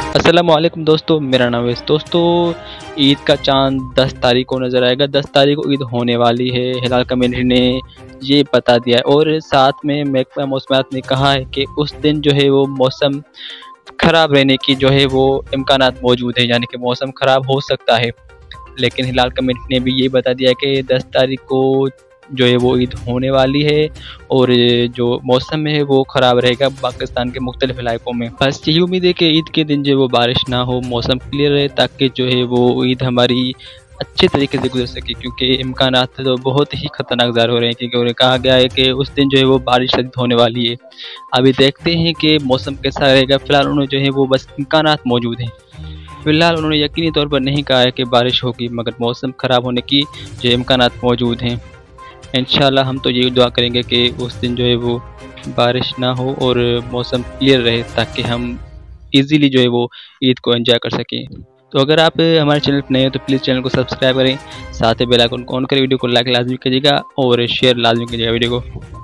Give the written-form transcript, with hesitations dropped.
अस्सलामुअलैकुम दोस्तों, मेरा नाम है दोस्तों। ईद का चाँद 10 तारीख को नज़र आएगा। 10 तारीख को ईद होने वाली है। हिलाल कम्युनिटी ने ये बता दिया है और साथ में महकमा मौसमियात ने कहा है कि उस दिन जो है वो मौसम ख़राब रहने की जो है वो इम्कानात मौजूद है, यानी कि मौसम ख़राब हो सकता है। लेकिन हिलाल कम्युनिटी ने भी ये बता दिया कि 10 तारीख को जो है वो ईद होने वाली है और जो मौसम है वो ख़राब रहेगा पाकिस्तान के मुख्तलिफ इलाकों में। बस यही उम्मीद है कि ईद के दिन जो है वो बारिश ना हो, मौसम क्लियर रहे, ताकि जो है वो ईद हमारी अच्छे तरीके से गुजर सके, क्योंकि इम्कानात तो बहुत ही ख़तरनाक ज़ाहिर हो रहे हैं, क्योंकि उन्हें कहा गया है कि उस दिन जो है वो बारिश शदीद होने वाली है। अभी देखते हैं कि मौसम कैसा रहेगा। फ़िलहाल उन्होंने जो है वो बस इम्कानात मौजूद हैं। फ़िलहाल उन्होंने यकीनी तौर पर नहीं कहा है कि बारिश होगी, मगर मौसम ख़राब होने की जो इम्कानात मौजूद हैं। इंशाल्लाह हम तो यही दुआ करेंगे कि उस दिन जो है वो बारिश ना हो और मौसम क्लियर रहे, ताकि हम इजीली जो है वो ईद को एंजॉय कर सकें। तो अगर आप हमारे चैनल पर नए हो तो प्लीज़ चैनल को सब्सक्राइब करें, साथ ही बेल आइकन को ऑन करें, वीडियो को लाइक लाजमी कीजिएगा और शेयर लाजमी कीजिएगा वीडियो को।